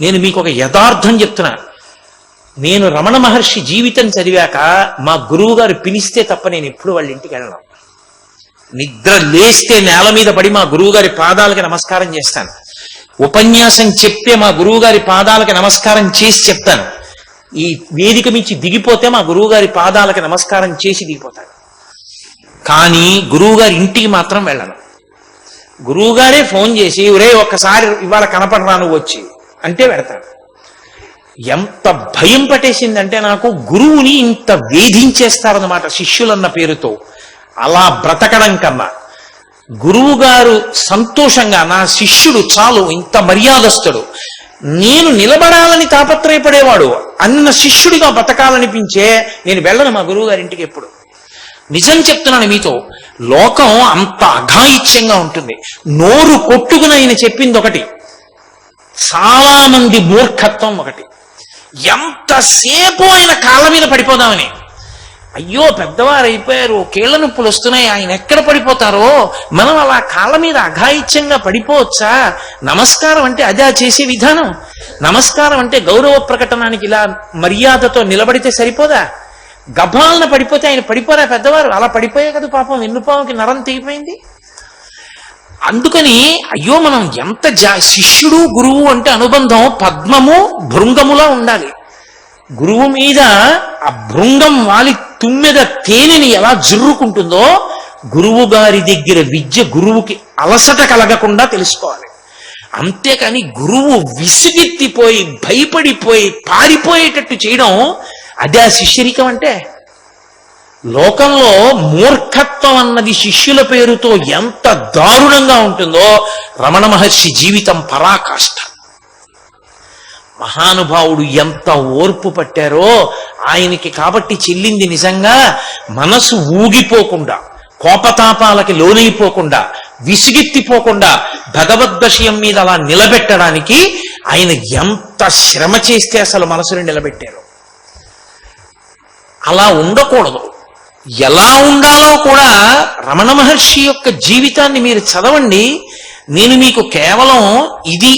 నేను మీకు ఒక యథార్థం చెప్తున్నా. నేను రమణ మహర్షి జీవితం చదివాక మా గురువు గారు పిలిస్తే తప్ప నేను ఎప్పుడు వాళ్ళ ఇంటికి వెళ్ళను. నిద్ర లేస్తే నేల మీద పడి మా గురువు గారి పాదాలకి నమస్కారం చేస్తాను. ఉపన్యాసం చెప్తే మా గురువు గారి పాదాలకి నమస్కారం చేసి చెప్తాను. ఈ వేదిక మించి దిగిపోతే మా గురువు గారి పాదాలకి నమస్కారం చేసి దిగిపోతాను. కానీ గురువు గారి ఇంటికి మాత్రం వెళ్ళను. గురువు గారే ఫోన్ చేసి ఒరే ఒక్కసారి ఇవాళ కనపడరా నువ్వు వచ్చి అంటే వెడతాను. ఎంత భయం పట్టేసిందంటే నాకు, గురువుని ఇంత వేధించేస్తారన్నమాట శిష్యులన్న పేరుతో. అలా బ్రతకడం కన్నా గురువు గారు సంతోషంగా నా శిష్యుడు చాలు ఇంత మర్యాదస్తుడు, నేను నిలబడాలని తాపత్రయపడేవాడు అన్న శిష్యుడిగా బతకాలనిపించే నేను వెళ్ళను మా గురువు గారింటికి ఎప్పుడు. నిజం చెప్తున్నాను మీతో, లోకం అంత అఘాయిత్యంగా ఉంటుంది. నోరు కొట్టుకుని ఆయన చెప్పింది ఒకటి, చాలా మంది మూర్ఖత్వం ఒకటి. ఎంతసేపు ఆయన కాళ్ళ మీద పడిపోదామని, అయ్యో పెద్దవారు అయిపోయారు, కీళ్ల నొప్పులు వస్తున్నాయి, ఆయన ఎక్కడ పడిపోతారో, మనం అలా కాళ్ళ మీద అఘాయిత్యంగా పడిపోవచ్చా? నమస్కారం అంటే అదే చేసే విధానం. నమస్కారం అంటే గౌరవ ప్రకటనానికి ఇలా మర్యాదతో నిలబడితే సరిపోదా? గభాలన పడిపోతే ఆయన పడిపోరా పెద్దవారు? అలా పడిపోయే కదా పాపం వెన్నుపాముకి నరం తెగిపోయింది. అందుకని అయ్యో మనం ఎంత శిష్యుడు గురువు అంటే అనుబంధం పద్మము భృంగములా ఉండాలి. గురువు మీద ఆ భృంగం వాలి తుమ్మెద తేనెని ఎలా జుర్రుకుంటుందో, గురువు గారి దగ్గర విద్య గురువుకి అలసట కలగకుండా తెలుసుకోవాలి. అంతేకాని గురువు విసుగెత్తిపోయి భయపడిపోయి పారిపోయేటట్టు చేయడం అదే శిష్యరికం అంటే. లోకంలో మూర్ఖత్వం అన్నది శిష్యుల పేరుతో ఎంత దారుణంగా ఉంటుందో రమణ మహర్షి జీవితం పరాకాష్ఠ. మహానుభావుడు ఎంత ఓర్పు పట్టారో ఆయనకి. కాబట్టి చెల్లింది నిజంగా మనసు ఊగిపోకుండా, కోపతాపాలకి లోనైపోకుండా, విసిగెత్తిపోకుండా భగవద్విషయం మీద అలా నిలబెట్టడానికి ఆయన ఎంత శ్రమ చేస్తే అసలు మనసుని నిలబెట్టారు. అలా ఉండకూడదు. ఎలా ఉండాలో కూడా రమణ మహర్షి యొక్క జీవితాన్ని మీరు చదవండి. నేను మీకు కేవలం ఇది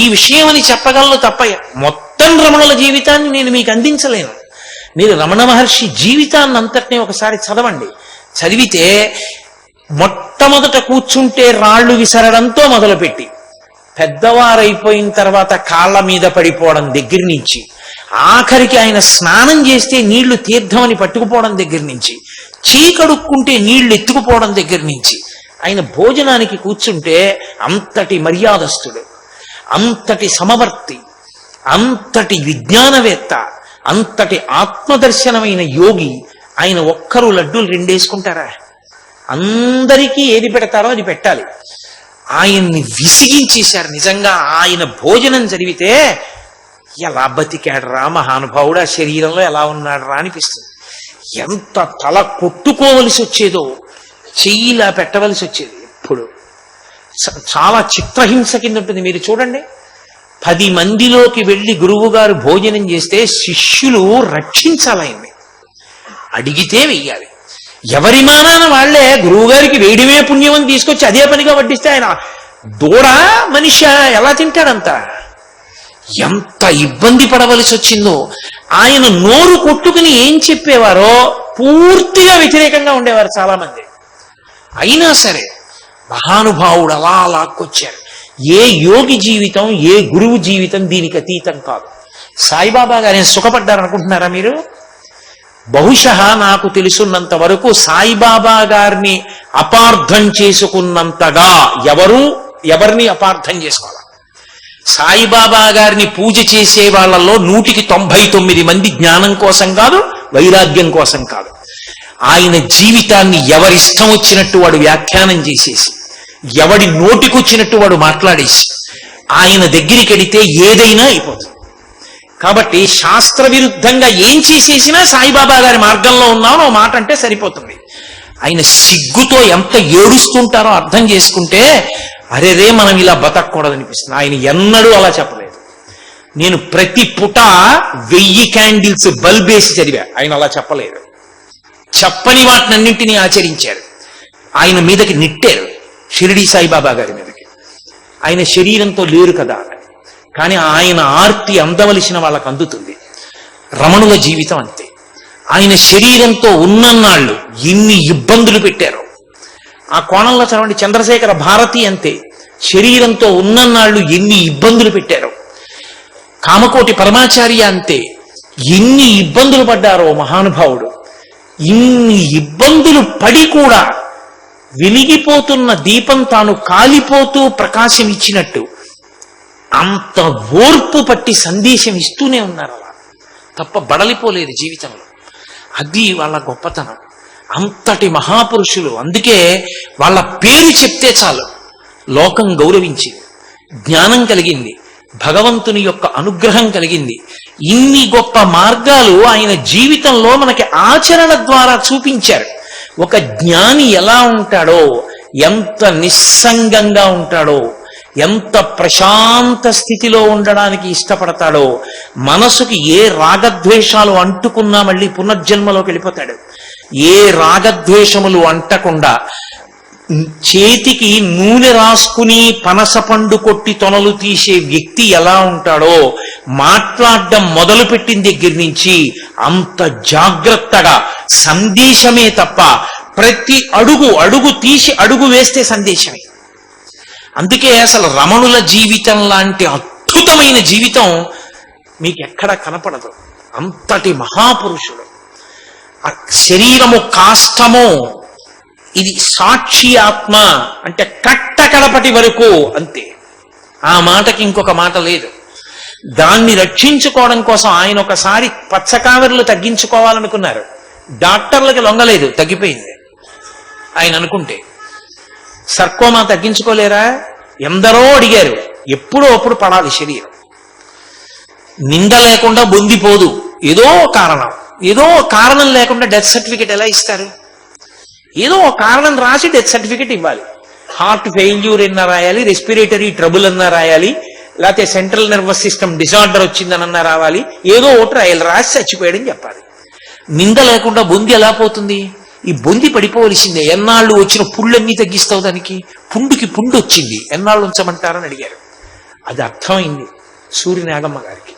ఈ విషయం అని చెప్పగలను తప్ప మొత్తం రమణుల జీవితాన్ని నేను మీకు అందించలేను. మీరు రమణ మహర్షి జీవితాన్ని అంతటినీ ఒకసారి చదవండి. చదివితే మొట్టమొదట కూర్చుంటే రాళ్లు విసరడంతో మొదలుపెట్టి పెద్దవారైపోయిన తర్వాత కాళ్ళ మీద పడిపోవడం దగ్గర నుంచి, ఆఖరికి ఆయన స్నానం చేస్తే నీళ్లు తీర్థమని పట్టుకుపోవడం దగ్గర నుంచి, చీకడుక్కుంటే నీళ్లు ఎత్తుకుపోవడం దగ్గర నుంచి, ఆయన భోజనానికి కూర్చుంటే అంతటి మర్యాదస్తుడు, అంతటి సమవర్తి, అంతటి విజ్ఞానవేత్త, అంతటి ఆత్మదర్శనమైన యోగి. ఆయన ఒక్కరు లడ్డూలు రెండేసుకుంటారా? అందరికీ ఏది పెడతారో అది పెట్టాలి. ఆయన్ని విసిగించేశారు. నిజంగా ఆయన భోజనం జరిగితే ఎలా బతికాడరా మహానుభావుడు, ఆ శరీరంలో ఎలా ఉన్నాడరా అనిపిస్తుంది. ఎంత తల కొట్టుకోవలసి వచ్చేదో, చెయ్యిలా పెట్టవలసి వచ్చేది. ఇప్పుడు చాలా చిత్రహింస కింద ఉంటుంది. మీరు చూడండి, 10 మందిలోకి వెళ్ళి గురువు గారు భోజనం చేస్తే శిష్యులు రక్షించాలి ఆయన్ని, అడిగితే వెయ్యాలి. ఎవరి మానాన వాళ్లే గురువు గారికి వేయడమే పుణ్యం అని తీసుకొచ్చి అదే పనిగా వడ్డిస్తే ఆయన దూడ మనిషి ఎలా తింటాడంత? ఎంత ఇబ్బంది పడవలసి వచ్చిందో. ఆయన నోరు కొట్టుకుని ఏం చెప్పేవారో పూర్తిగా వ్యతిరేకంగా ఉండేవారు చాలా మంది. అయినా సరే మహానుభావుడు అలా లాక్కొచ్చారు. ఏ యోగి జీవితం, ఏ గురువు జీవితం దీనికి అతీతం కాదు. సాయిబాబా గారు సుఖపడ్డారనుకుంటున్నారా మీరు? బహుశः నాకు తెలుసున్నంత వరకు సాయిబాబా గారిని అపార్థం చేసుకున్నంతగా ఎవరిని అపార్థం చేసుకోవాలి. సాయిబాబా గారిని పూజ చేసే వాళ్ళల్లో 199 మంది జ్ఞానం కోసం కాదు, వైరాగ్యం కోసం కాదు. ఆయన జీవితాన్ని ఎవరిష్టం వచ్చినట్టు వాడు వ్యాఖ్యానం చేసేసి, ఎవడి నోటికొచ్చినట్టు వాడు మాట్లాడేసి, ఆయన దగ్గరికి వెడితే ఏదైనా అయిపోతుంది. కాబట్టి శాస్త్ర విరుద్ధంగా ఏం చేసేసినా సాయిబాబా గారి మార్గంలో ఉన్నామో మాట అంటే సరిపోతుంది. ఆయన సిగ్గుతో ఎంత ఏడుస్తుంటారో అర్థం చేసుకుంటే అరేరే మనం ఇలా బతకూడదనిపిస్తుంది. ఆయన ఎన్నడూ అలా చెప్పలేదు. నేను ప్రతి పుట 1000 క్యాండిల్స్ బల్బేసి చదివా. ఆయన అలా చెప్పలేదు. చెప్పని వాటినన్నింటినీ ఆచరించారు. ఆయన మీదకి నిట్టారు, షిరిడి సాయిబాబా గారి మీదకి. ఆయన శరీరంతో లేరు కదా. కానీ ఆయన ఆర్తి అందవలసిన వాళ్ళకు అందుతుంది. రమణుల జీవితం అంతే. ఆయన శరీరంతో ఉన్నన్నాళ్ళు ఎన్ని ఇబ్బందులు పెట్టారు. ఆ కోణంలో చదవండి. చంద్రశేఖర భారతి అంతే, శరీరంతో ఉన్నన్నాళ్ళు ఎన్ని ఇబ్బందులు పెట్టారు. కామకోటి పరమాచార్య అంతే, ఎన్ని ఇబ్బందులు పడ్డారో మహానుభావుడు. ఇన్ని ఇబ్బందులు పడి కూడా వెలిగిపోతున్న దీపం తాను కాలిపోతూ ప్రకాశం ఇచ్చినట్టు అంత ఓర్పు పట్టి సందేశం ఇస్తూనే ఉన్నారు. అలా తప్ప బడలిపోలేదు జీవితంలో. అది వాళ్ళ గొప్పతనం. అంతటి మహాపురుషులు. అందుకే వాళ్ళ పేరు చెప్తే చాలు లోకం గౌరవించింది, జ్ఞానం కలిగింది, భగవంతుని యొక్క అనుగ్రహం కలిగింది. ఇన్ని గొప్ప మార్గాలు ఆయన జీవితంలో మనకి ఆచరణ ద్వారా చూపించారు. ఒక జ్ఞాని ఎలా ఉంటాడో, ఎంత నిస్సంగంగా ఉంటాడో, ఎంత ప్రశాంత స్థితిలో ఉండడానికి ఇష్టపడతాడో, మనసుకి ఏ రాగద్వేషాలు అంటుకున్నా మళ్ళీ పునర్జన్మలోకి వెళ్ళిపోతాడు. ఏ రాగద్వేషములు అంటకుండా చేతికి నూనె రాసుకుని పనసపండు కొట్టి తొనలు తీసే వ్యక్తి ఎలా ఉంటాడో, మాట్లాడడం మొదలుపెట్టిన దగ్గర నుంచి అంత జాగ్రత్తగా సందేశమే తప్ప ప్రతి అడుగు తీసి అడుగు వేస్తే సందేశమే. అందుకే అసలు రమణుల జీవితం లాంటి అద్భుతమైన జీవితం మీకు ఎక్కడ కనపడదు. అంతటి మహాపురుషుడు. ఆ శరీరము కాష్టము, ఇది సాక్షి ఆత్మ అంటే కట్టకడపటి వరకు అంతే. ఆ మాటకి ఇంకొక మాట లేదు. దాన్ని రక్షించుకోవడం కోసం ఆయన ఒకసారి పచ్చకామెరలు తగ్గించుకోవాలనుకున్నారు. డాక్టర్లకి లొంగలేదు, తగ్గిపోయింది. ఆయన అనుకుంటే సర్కోమా తగ్గించుకోలేరా? ఎందరో అడిగారు. ఎప్పుడో అప్పుడు పడాలి శరీరం. నింద లేకుండా బొందిపోదు. ఏదో కారణం లేకుండా డెత్ సర్టిఫికెట్ ఎలా ఇస్తారు? ఏదో కారణం రాసి డెత్ సర్టిఫికెట్ ఇవ్వాలి. హార్ట్ ఫెయిల్యూర్ అన్నా రాయాలి, రెస్పిరేటరీ ట్రబుల్ అన్నా రాయాలి, లేకపోతే సెంట్రల్ నర్వస్ సిస్టమ్ డిజార్డర్ వచ్చిందనన్నా రావాలి. ఏదో ఒకటి రాయాలి, రాసి చచ్చిపోయాడని చెప్పాలి. నింద లేకుండా బొంది ఎలా పోతుంది? ఈ బొంది పడిపోవలసిందే. ఎన్నాళ్ళు వచ్చిన పుళ్ళన్నీ తగ్గిస్తావు దానికి? పుండుకి పుండు వచ్చింది, ఎన్నాళ్ళు ఉంచమంటారని అడిగారు. అది అర్థమైంది సూర్యనాగమ్మ గారికి.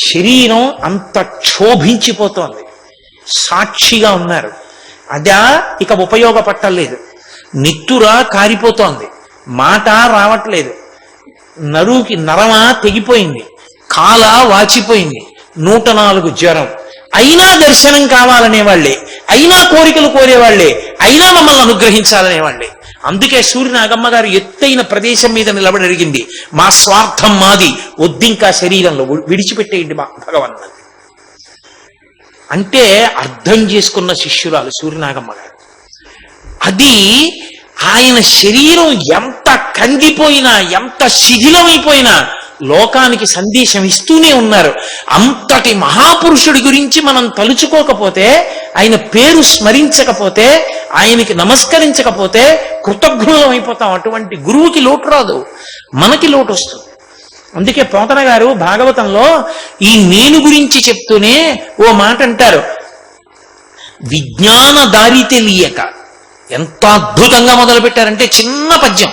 శరీరం అంత క్షోభించిపోతోంది, సాక్షిగా ఉన్నారు. అదా ఇక ఉపయోగపట్టలేదు. నిత్తురా కారిపోతోంది, మాట రావట్లేదు, నరుకి నరమా తెగిపోయింది, కాల వాచిపోయింది, 104 జ్వరం. అయినా దర్శనం కావాలనేవాళ్లే, అయినా కోరికలు కోరేవాళ్లే, అయినా మమ్మల్ని అనుగ్రహించాలనేవాళ్లే. అందుకే సూర్యనాగమ్మ గారు ఎత్తైన ప్రదేశం మీద నిలబడి అడిగింది, మా స్వార్థం మాది, వద్దింకా శరీరంలో విడిచిపెట్టేయండి భగవన్ అంటే అర్థం చేసుకున్న శిష్యురాలు సూర్యనాగమ్మ గారు. అది ఆయన శరీరం ఎంత కందిపోయినా, ఎంత శిథిలమైపోయినా లోకానికి సందేశం ఇస్తూనే ఉన్నారు. అంతటి మహాపురుషుడి గురించి మనం తలుచుకోకపోతే, ఆయన పేరు స్మరించకపోతే, ఆయనకి నమస్కరించకపోతే కృతజ్ఞులం అయిపోతాం. అటువంటి గురువుకి లోటు రాదు, మనకి లోటు వస్తుంది. అందుకే పోతన గారు భాగవతంలో ఈ నేను గురించి చెప్తూనే ఓ మాట అంటారు, విజ్ఞాన దారి తెలియక. ఎంత అద్భుతంగా మొదలు పెట్టారంటే చిన్న పద్యం.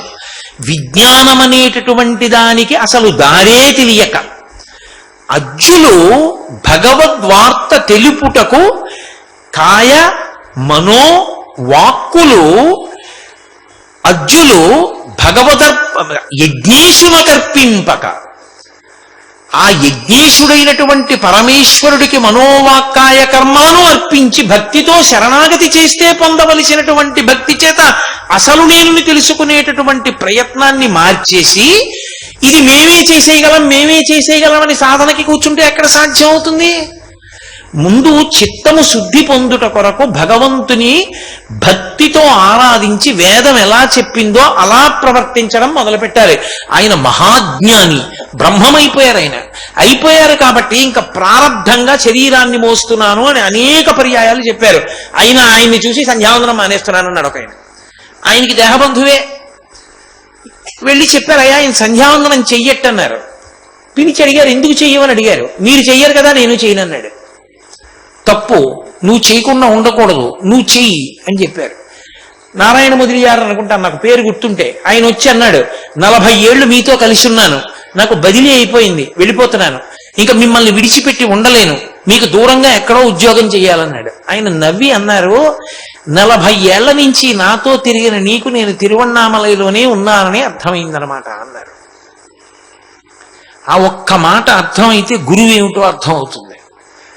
విజ్ఞానం అనేటటువంటి దానికి అసలు దారే తెలియక అజ్జులు భగవద్వార్త తెలుపుటకు కాయ మనో వాక్కులు అజ్జులు యజ్ఞేశునకర్పింపక, ఆ యజ్ఞేశుడైనటువంటి పరమేశ్వరుడికి మనోవాక్కాయ కర్మాను అర్పించి భక్తితో శరణాగతి చేస్తే పొందవలసినటువంటి భక్తి చేత అసలు నేను తెలుసుకునేటటువంటి ప్రయత్నాన్ని మార్చేసి, ఇది మేమే చేసేయగలం అని సాధనకి కూర్చుంటే ఎక్కడ సాధ్యం అవుతుంది? ముందు చిత్తము శుద్ధి పొందుట కొరకు భగవంతుని భక్తితో ఆరాధించి వేదం ఎలా చెప్పిందో అలా ప్రవర్తించడం మొదలుపెట్టాలి. ఆయన మహాజ్ఞాని, బ్రహ్మమైపోయారు. అయిపోయారు కాబట్టి ఇంకా ప్రారబ్ధంగా శరీరాన్ని మోస్తున్నాను అని అనేక పర్యాయాలు చెప్పారు. అయినా ఆయన్ని చూసి సంధ్యావందనం మానేస్తున్నాను అన్నాడు ఒక ఆయన. ఆయనకి దేహబంధువే. వెళ్ళి చెప్పారు, అయ్యా ఆయన సంధ్యావందనం చెయ్యట్టన్నారు. పిలిచి అడిగారు, ఎందుకు చెయ్యమని అడిగారు. మీరు చెయ్యరు కదా, నేను చేయనన్నాడు. తప్పు, నువ్వు చేయకుండా ఉండకూడదు, నువ్వు చెయ్యి అని చెప్పారు. నారాయణ మొదలియారు అనుకుంటాను, నాకు పేరు గుర్తుంటే. ఆయన వచ్చి అన్నాడు, 40 ఏళ్ళు మీతో కలిసి ఉన్నాను, నాకు బదిలీ అయిపోయింది, వెళ్ళిపోతున్నాను, ఇంకా మిమ్మల్ని విడిచిపెట్టి ఉండలేను, మీకు దూరంగా ఎక్కడో ఉద్యోగం చేయాలన్నాడు. ఆయన నవ్వి అన్నారు, 40 ఏళ్ల నుంచి నాతో తిరిగిన నీకు నేను తిరువన్నామలైలోనే ఉన్నానని అర్థమైందనమాట అన్నారు. ఆ ఒక్క మాట అర్థమైతే గురువు ఏమిటో అర్థం అవుతుంది.